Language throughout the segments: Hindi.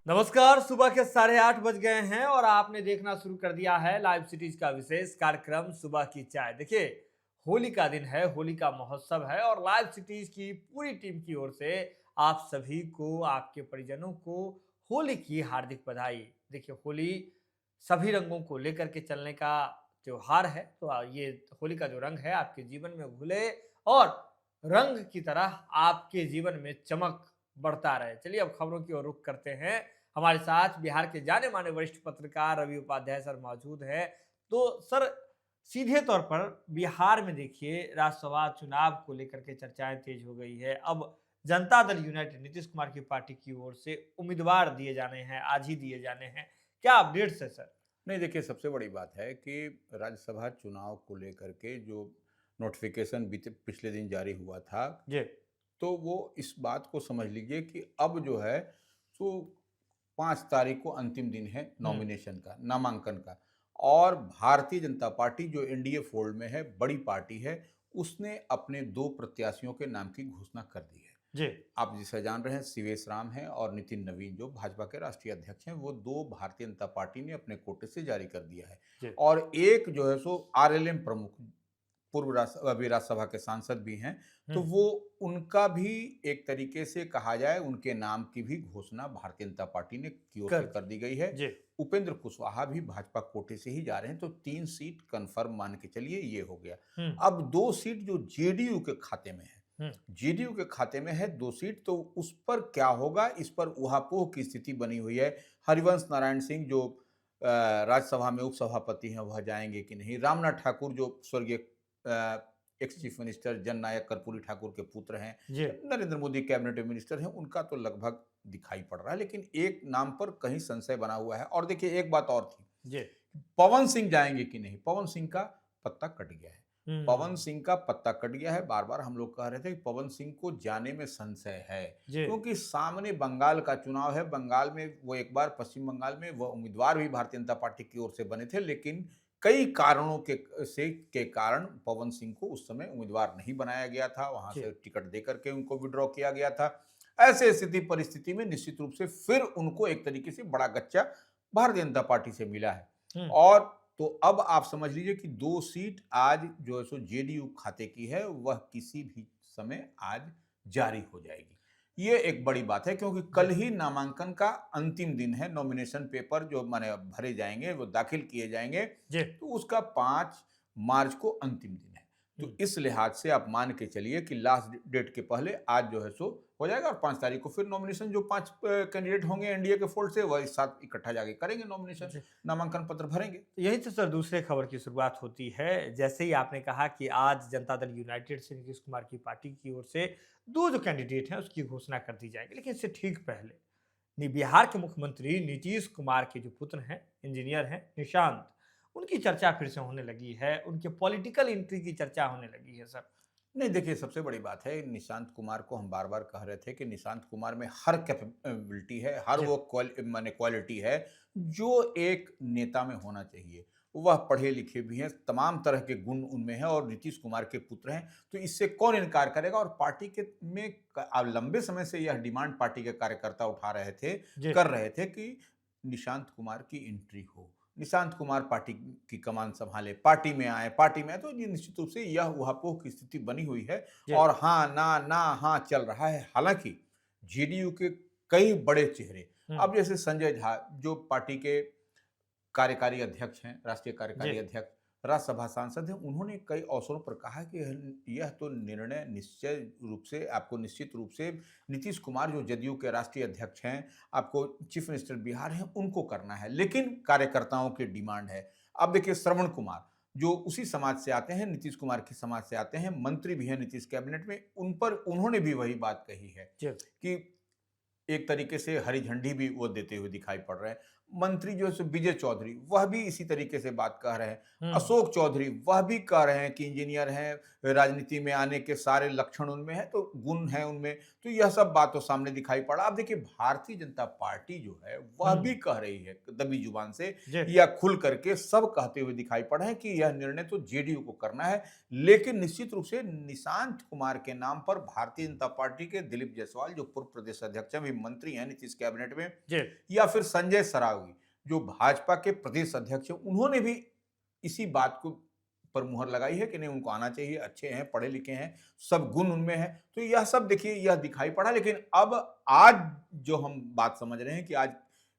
नमस्कार। सुबह के 8:30 बज गए हैं और आपने देखना शुरू कर दिया है लाइव सिटीज का विशेष कार्यक्रम सुबह की चाय। देखिए, होली का दिन है, होली का महोत्सव है और लाइव सिटीज की पूरी टीम की ओर से आप सभी को, आपके परिजनों को होली की हार्दिक बधाई। देखिए, होली सभी रंगों को लेकर के चलने का त्योहार है। तो ये होली का जो रंग है आपके जीवन में घुले और रंग की तरह आपके जीवन में चमक बढ़ता रहे। चलिए अब खबरों की ओर रुख करते हैं। हमारे साथ बिहार के जाने माने वरिष्ठ पत्रकार रवि उपाध्याय सर मौजूद हैं। तो सर, सीधे तौर पर बिहार में देखिए राज्यसभा चुनाव को लेकर के चर्चाएं तेज हो गई है। अब जनता दल यूनाइटेड नीतीश कुमार की पार्टी की ओर से उम्मीदवार दिए जाने हैं, आज ही दिए जाने हैं। क्या अपडेट्स है सर? नहीं, देखिए, सबसे बड़ी बात है कि राज्यसभा चुनाव को लेकर के जो नोटिफिकेशन बीते पिछले दिन जारी हुआ था, जी। तो वो इस बात को समझ लीजिए कि अब जो है सो 5 तारीख को अंतिम दिन है हम्म। नॉमिनेशन का, नामांकन का। और भारतीय जनता पार्टी जो एनडीए फोल्ड में है, बड़ी पार्टी है, उसने अपने 2 प्रत्याशियों के नाम की घोषणा कर दी है। जी। आप जैसा जान रहे हैं, सीवेश राम हैं और नितिन नवीन जो भाजपा के राष्ट्रीय अध्यक्ष हैं, वो 2 भारतीय जनता पार्टी ने अपने कोटे से जारी कर दिया है। जी। और एक जो है सो आरएलएम प्रमुख, पूर्व अभी राज्यसभा के सांसद भी हैं, तो हम्म। वो उनका भी एक तरीके से कहा जाए, उनके नाम की भी घोषणा भारतीय जनता पार्टी ने की ओर कर से कर दी। दी गई है। जी। उपेंद्र कुशवाहा भी भाजपा कोटे से ही जा रहे हैं, तो 3 सीट कन्फर्म मान के चलिए ये हो गया। हम्म। अब 2 सीट जो जेडीयू के खाते में है, हम्म। जेडीयू के खाते में है 2 सीट, तो उस पर क्या होगा, इस पर ऊहापोह की स्थिति बनी हुई है। हरिवंश नारायण सिंह जो राज्यसभा में उपसभापति हैं, वह जाएंगे कि नहीं। रामनाथ ठाकुर जो स्वर्गीय एक्स चीफ मिनिस्टर जननायक कर्पूरी ठाकुर के पुत्र हैं, जी। नरेंद्र मोदी कैबिनेट मिनिस्टर हैं, उनका तो लगभग दिखाई पड़ रहा है, लेकिन एक नाम पर कहीं संशय बना हुआ है। और देखिए, एक बात और थी, जी। पवन सिंह जाएंगे कि नहीं। पवन सिंह का पत्ता कट गया है। पवन हम्म। सिंह का पत्ता कट गया है। बार बार हम लोग कह रहे थे कि पवन सिंह को जाने में संशय है, जी। क्योंकि सामने बंगाल का चुनाव है। बंगाल में वो एक बार, पश्चिम बंगाल में वह उम्मीदवार भी भारतीय जनता पार्टी की ओर से बने थे, लेकिन कई कारणों के कारण पवन सिंह को उस समय उम्मीदवार नहीं बनाया गया था। वहां जी। से टिकट देकर के उनको विड्रॉ किया गया था। ऐसे स्थिति परिस्थिति में निश्चित रूप से फिर उनको एक तरीके से बड़ा गच्चा भारतीय जनता पार्टी से मिला है। हम्म। और तो अब आप समझ लीजिए कि 2 सीट आज जो है सो जेडीयू खाते की है, वह किसी भी समय आज जारी हो जाएगी। ये एक बड़ी बात है, क्योंकि जी। कल ही नामांकन का अंतिम दिन है। नॉमिनेशन पेपर जो माने भरे जाएंगे, वो दाखिल किए जाएंगे, जी। तो उसका 5 मार्च को अंतिम दिन है। तो हम्म। इस लिहाज से आप मान के चलिए कि लास्ट डेट के पहले आज जो है सो हो जाएगा, और 5 तारीख को फिर नॉमिनेशन जो 5 कैंडिडेट होंगे एनडीए के फोल्ड से, वह इस साथ इकट्ठा जाके करेंगे नॉमिनेशन, जी। नामांकन पत्र भरेंगे। यही तो सर दूसरे खबर की शुरुआत होती है। जैसे ही आपने कहा कि आज जनता दल यूनाइटेड से नीतीश कुमार की पार्टी की ओर से 2 जो कैंडिडेट हैं उसकी घोषणा कर दी जाएगी। लेकिन इससे ठीक पहले बिहार के मुख्यमंत्री नीतीश कुमार के जो पुत्र हैं, इंजीनियर हैं निशांत, उनकी चर्चा फिर से होने लगी है। उनके पॉलिटिकल एंट्री की चर्चा होने लगी है सर। नहीं, देखिए, सबसे बड़ी बात है, निशांत कुमार को हम बार-बार कह रहे थे कि निशांत कुमार में हर कैपेबिलिटी है, हर जी। वो माने क्वालिटी है, जो एक नेता में होना चाहिए। वह पढ़े-लिखे भी हैं, तमाम तरह के गुण उनमें हैं और नीतीश कुमार के पुत्र हैं, तो इससे कौन इनकार करेगा। और पार्टी के में लंबे समय से यह डिमांड पार्टी के कार्यकर्ता उठा रहे थे, जी। कर रहे थे कि निशांत कुमार की एंट्री हो। निशांत कुमार पार्टी की कमान संभाले, पार्टी में आए, तो ये निश्चित रूप से यह ऊहापोह की स्थिति बनी हुई है। जी। और हाँ, ना, ना, हाँ चल रहा है। हालाँकि जेडीयू के कई बड़े चेहरे, हुँ। अब जैसे संजय झा जो पार्टी के कार्यकारी अध्यक्ष हैं, राष्ट्रीय जी। कार्यकारी अध्यक्ष, राज्यसभा सांसद हैं, उन्होंने कई अवसरों पर कहा कि यह तो निर्णय निश्चित रूप से नीतीश कुमार जो जदयू के राष्ट्रीय अध्यक्ष हैं, आपको चीफ मिनिस्टर बिहार हैं, उनको करना है, लेकिन कार्यकर्ताओं की डिमांड है। अब देखिए, श्रवण कुमार जो उसी समाज से आते हैं, नीतीश कुमार के समाज से आते हैं, मंत्री भी हैं नीतीश कैबिनेट में, उन पर उन्होंने भी वही बात कही है जी। कि एक तरीके से हरी झंडी भी वो देते हुए दिखाई पड़ रहे हैं। मंत्री जो है सो विजय चौधरी, वह भी इसी तरीके से बात कह रहे हैं। हुँ। अशोक चौधरी वह भी कह रहे हैं कि इंजीनियर हैं, राजनीति में आने के सारे लक्षण उनमें है, तो गुण है उनमें, तो यह सब बात तो सामने दिखाई पड़ा। अब देखिए भारतीय जनता पार्टी जो है वह भी कह रही है दबी जुबान से जी, या खुल करके सब कहते हुए दिखाई पड़े हैं कि यह निर्णय तो जेडीयू को करना है, लेकिन निश्चित रूप से निशांत कुमार के नाम पर भारतीय जनता पार्टी के दिलीप जायसवाल जो पूर्व प्रदेश अध्यक्ष हैं, अभी मंत्री हैं नीतीश कैबिनेट में, जी, या फिर संजय सरावगी जो भाजपा के प्रदेश अध्यक्ष हैं, उन्होंने भी इसी बात को पर मुहर लगाई है कि नहीं उनको आना चाहिए, अच्छे हैं, पढ़े लिखे हैं, सब गुण उनमें हैं। तो यह सब देखिए यह दिखाई पड़ा, लेकिन अब आज जो हम बात समझ रहे हैं कि आज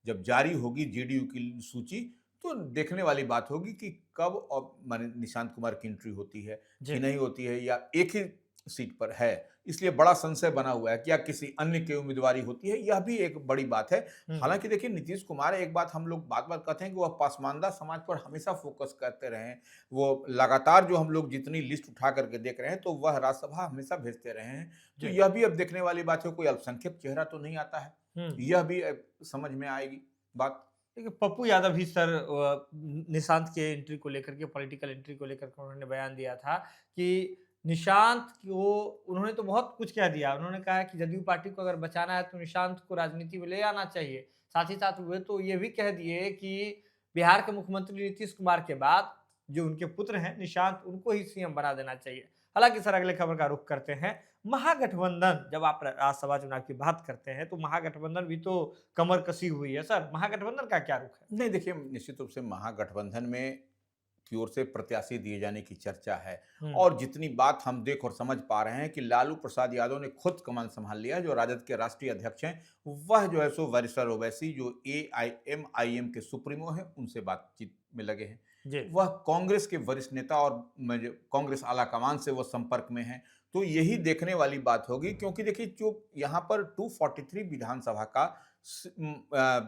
जब जारी होगी जेडीयू की सूची, तो देखने वाली बात होगी कि कब और माने निशांत कुमार की एंट्री होती है जी। कि नहीं होती है, या एक ही सीट पर है, इसलिए बड़ा संशय बना हुआ है, क्या किसी अन्य की उम्मीदवारी होती है, यह भी एक बड़ी बात है। हुँ, हालांकि देखिए नीतीश कुमार, एक बात हम लोग बात बात कहते हैं कि वह पसमानदा समाज पर हमेशा फोकस करते रहे हैं। वो लगातार जो हम लोग जितनी लिस्ट उठा करके देख रहे हैं, तो वह राज्यसभा हमेशा भेजते रहे हैं। तो जी, यह भी अब देखने वाली बात है, कोई अल्पसंख्यक चेहरा तो नहीं आता है, हुँ। यह भी समझ में आएगी बात। देखिए, पप्पू यादव भी सर निशांत के एंट्री को लेकर के पॉलिटिकल एंट्री को लेकर के उन्होंने बयान दिया था कि निशांत को उन्होंने तो बहुत कुछ कह दिया। उन्होंने कहा कि जदयू पार्टी को अगर बचाना है तो निशांत को राजनीति में ले आना चाहिए। साथ ही साथ वे तो ये भी कह दिए कि बिहार के मुख्यमंत्री नीतीश कुमार के बाद जो उनके पुत्र हैं निशांत, उनको ही सीएम बना देना चाहिए। हालाँकि सर अगले खबर का रुख करते हैं। महागठबंधन, जब आप राज्यसभा चुनाव की बात करते हैं तो महागठबंधन भी तो कमर कसी हुई है सर। महागठबंधन का क्या रुख है? नहीं देखिए, निश्चित रूप से महागठबंधन में की ओर से प्रत्याशी दिए जाने की चर्चा है, हुँ, और जितनी बात हम देख और समझ पा रहे हैं कि लालू प्रसाद यादव ने खुद कमान संभाल लिया, जो राजद के राष्ट्रीय अध्यक्ष हैं, वह जो है सो वरिष्ठ ओवैसी जो एआईएमआईएम के सुप्रीमो हैं, उनसे बातचीत में लगे हैं। जी, वह कांग्रेस के वरिष्ठ नेता और कांग्रेस आला कमान से वह संपर्क में हैं। तो यही देखने वाली बात होगी, क्योंकि देखिए जो यहाँ पर 243 विधानसभा का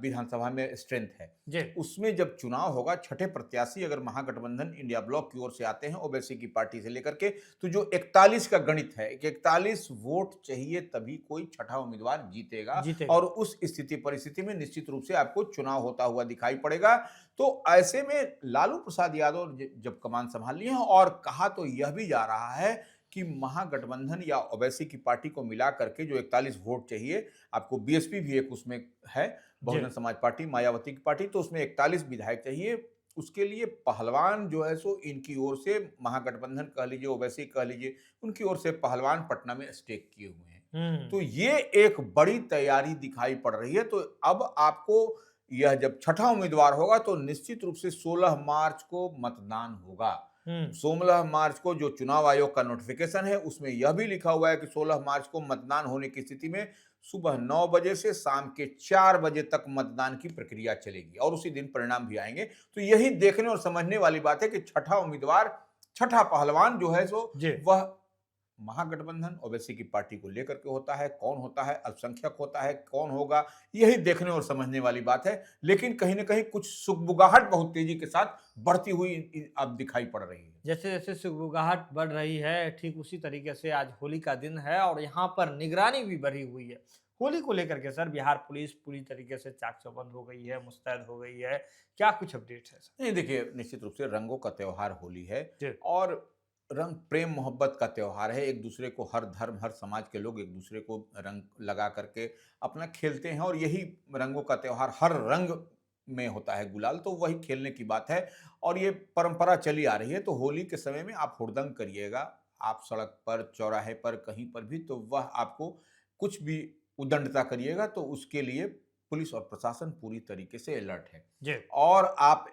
विधानसभा में स्ट्रेंथ है, जी, उसमें जब चुनाव होगा, छठे प्रत्याशी अगर महागठबंधन इंडिया ब्लॉक की ओर से आते हैं ओवैसी की पार्टी से लेकर के, तो जो 41 का गणित है कि 41 वोट चाहिए तभी कोई छठा उम्मीदवार जीतेगा, जीतेगा। और उस स्थिति परिस्थिति में निश्चित रूप से आपको चुनाव होता हुआ दिखाई पड़ेगा। तो ऐसे में लालू प्रसाद यादव जब कमान संभाल लिए हैं, और कहा तो यह भी जा रहा है कि महागठबंधन या ओवैसी की पार्टी को मिला करके जो 41 वोट चाहिए, आपको बीएसपी भी एक उसमें है, जी, बहुजन समाज पार्टी, मायावती की पार्टी, तो उसमें 41 विधायक चाहिए। उसके लिए पहलवान जो है सो इनकी ओर से, महागठबंधन कह लीजिए, ओवैसी कह लीजिए, उनकी ओर से पहलवान पटना में स्टेक किए हुए हैं। हुँ, तो ये एक बड़ी तैयारी दिखाई पड़ रही है। तो अब आपको यह जब छठा उम्मीदवार होगा, तो निश्चित रूप से 16 मार्च को मतदान होगा। हुँ, 16 मार्च को जो चुनाव आयोग का नोटिफिकेशन है, उसमें यह भी लिखा हुआ है कि 16 मार्च को मतदान होने की स्थिति में सुबह 9 बजे से शाम के 4 बजे तक मतदान की प्रक्रिया चलेगी, और उसी दिन परिणाम भी आएंगे। तो यही देखने और समझने वाली बात है कि छठा उम्मीदवार, छठा पहलवान जो है सो जी। वह महागठबंधन ओवैसी की पार्टी को लेकर के होता है, अल्पसंख्यक होता है, कौन होगा, यही देखने और समझने वाली बात है। लेकिन कहीं न कहीं कुछ सुगबुगाहट बहुत तेजी के साथ बढ़ती हुई अब दिखाई पड़ रही है। जैसे-जैसे सुगबुगाहट बढ़ रही है, ठीक उसी तरीके से आज होली का दिन है और यहाँ पर निगरानी भी बढ़ी हुई है। होली को लेकर के सर बिहार पुलिस पूरी तरीके से चाक-चौबंद हो गई है, मुस्तैद हो गई है। क्या कुछ अपडेट है सर? नहीं देखिए, निश्चित रूप से रंगों का त्योहार होली है, जी, और रंग प्रेम मोहब्बत का त्योहार है। एक दूसरे को, हर धर्म हर समाज के लोग एक दूसरे को रंग लगा करके अपना खेलते हैं, और यही रंगों का त्योहार, हर रंग में होता है गुलाल, तो वही खेलने की बात है, और ये परंपरा चली आ रही है। तो होली के समय में आप हुड़दंग करिएगा, आप सड़क पर, चौराहे पर, कहीं पर भी, तो वह आपको कुछ भी उद्दंडता करिएगा, तो उसके लिए पुलिस और प्रशासन पूरी तरीके से अलर्ट है। जी, और आप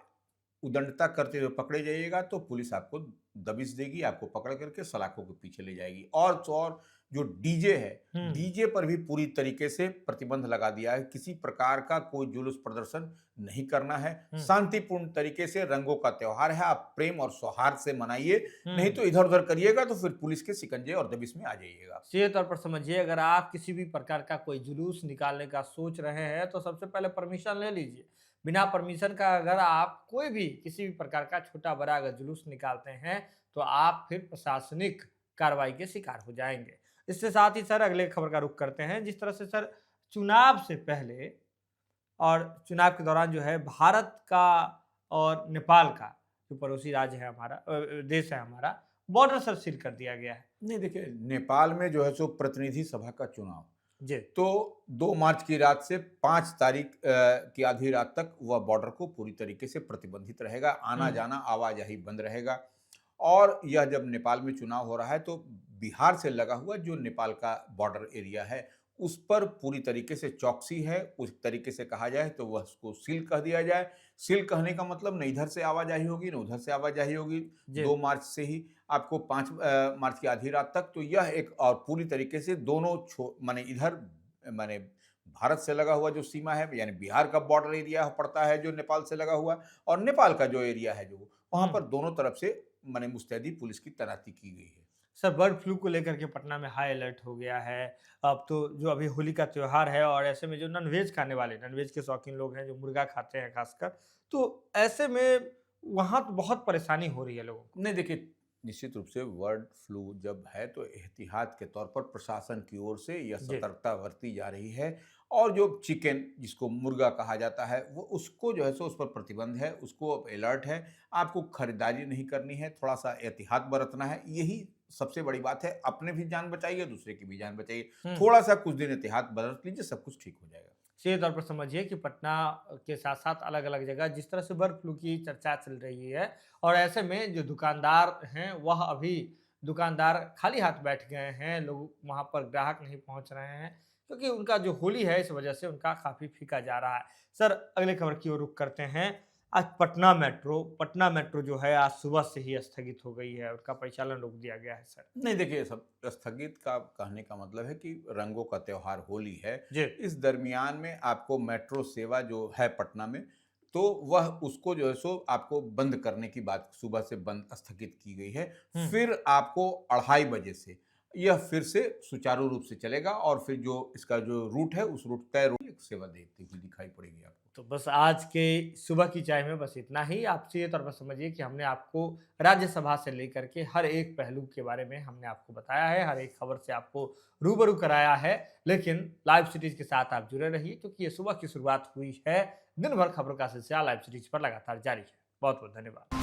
उद्दंडता करते हुए पकड़े जाइएगा, तो पुलिस आपको दबिश देगी, आपको पकड़ करके सलाखों के पीछे ले जाएगी। और तो और जो डीजे है, हुँ, डीजे पर भी पूरी तरीके से प्रतिबंध लगा दिया है। किसी प्रकार का कोई जुलूस प्रदर्शन नहीं करना है। हुँ, शांतिपूर्ण तरीके से रंगों का त्योहार है, आप प्रेम और सौहार्द से मनाइए, नहीं हुँ। तो इधर-उधर करिएगा तो फिर पुलिस के शिकंजे और दबिश में आ जाइएगा। सीधे तौर पर समझिए, अगर आप किसी भी प्रकार का कोई जुलूस निकालने का सोच रहे हैं तो सबसे पहले परमिशन ले लीजिए। बिना परमिशन का अगर आप कोई भी किसी भी प्रकार का छोटा-बड़ा अगर जुलूस निकालते हैं तो आप फिर प्रशासनिक कार्रवाई के शिकार हो जाएँगे। इसके साथ ही सर अगले खबर का रुख करते हैं। जिस तरह से सर चुनाव से पहले और चुनाव के दौरान जो है भारत का और नेपाल का जो पड़ोसी राज्य है हमारा देश है हमारा, बॉर्डर सर सील कर दिया गया है। नहीं देखिए, नेपाल में जो है सो प्रतिनिधि सभा का चुनाव, जी। तो 2 मार्च की रात से 5 तारीख की आधी रात तक वह बॉर्डर को पूरी तरीके से प्रतिबंधित रहेगा, आना-जाना, आवाजाही बंद रहेगा। और यह जब नेपाल में चुनाव हो रहा है तो बिहार से लगा हुआ जो नेपाल का बॉर्डर एरिया है, उस पर पूरी तरीके से चौकसी है। उस तरीके से कहा जाए तो वह उसको सील कह दिया जाए। सील कहने का मतलब न इधर से आवाजाही होगी, न उधर से आवाजाही होगी। जी। 2 मार्च से ही आपको 5 मार्च की आधी रात तक, तो यह एक और पूरी तरीके से दोनों माने इधर माने भारत से लगा हुआ जो सीमा है, यानी बिहार का बॉर्डर एरिया पड़ता है जो नेपाल से लगा हुआ, और नेपाल का जो एरिया है जो वहाँ हुँ। पर दोनों तरफ से माने मुस्तैदी पुलिस की तैनाती की गई है। सर बर्ड फ्लू को लेकर के पटना में हाई अलर्ट हो गया है। अब तो जो अभी होली का त्योहार है और ऐसे में जो नॉनवेज खाने वाले, नॉनवेज के शौकीन लोग हैं जो मुर्गा खाते हैं खासकर, तो ऐसे में वहाँ तो बहुत परेशानी हो रही है लोगों को। नहीं देखिए, निश्चित रूप से बर्ड फ्लू जब है तो एहतियात के तौर पर प्रशासन की ओर से यह जी। सतर्कता बरती जा रही है। और जो चिकन जिसको मुर्गा कहा जाता है वो उसको जो है सो उस पर प्रतिबंध है, उसको अब अलर्ट है। आपको खरीदारी नहीं करनी है, थोड़ा सा एहतियात बरतना है, यही सबसे बड़ी बात है। अपने भी जान बचाइए, दूसरे की भी जान बचाइए। हुँ। थोड़ा सा कुछ दिन एहतियात बरत लीजिए, सब कुछ ठीक हो जाएगा। सीधे तौर पर समझिए कि पटना के साथ-साथ अलग-अलग जगह जिस तरह से बर्ड फ्लू की चर्चा चल रही है और ऐसे में जो दुकानदार हैं, वह अभी दुकानदार खाली हाथ बैठ गए हैं, लोग वहाँ पर ग्राहक नहीं पहुँच रहे हैं, क्योंकि उनका जो होली है, इस वजह से उनका काफ़ी फीका जा रहा है। सर, अगले खबर की ओर रुख करते हैं। आज पटना मेट्रो जो है आज सुबह से ही स्थगित हो गई है, उसका परिचालन रोक दिया गया है सर। नहीं देखिए, सब स्थगित का कहने का मतलब है कि रंगों का त्योहार होली है। जी। इस दरमियान में आपको मेट्रो सेवा जो है पटना में, तो वह उसको जो है सो आपको बंद करने की बात सुबह से बंद स्थगित की गई है। हुँ। फिर आपको 2:30 बजे से यह फिर से सुचारू रूप से चलेगा और फिर जो इसका जो रूट है उस रूट तय रूट सेवा देती हुई दिखाई पड़ेगी आपको। तो बस आज के सुबह की चाय में बस इतना ही। आप सीधे तौर पर समझिए कि हमने आपको राज्यसभा से लेकर के हर एक पहलू के बारे में हमने आपको बताया है, हर एक खबर से आपको रूबरू कराया है। लेकिन लाइव सिटीज़ के साथ आप जुड़े रहिए क्योंकि ये सुबह की शुरुआत हुई है। दिन भर खबरों का सिलसिला लाइव सिटीज़ पर लगातार जारी है। बहुत-बहुत धन्यवाद।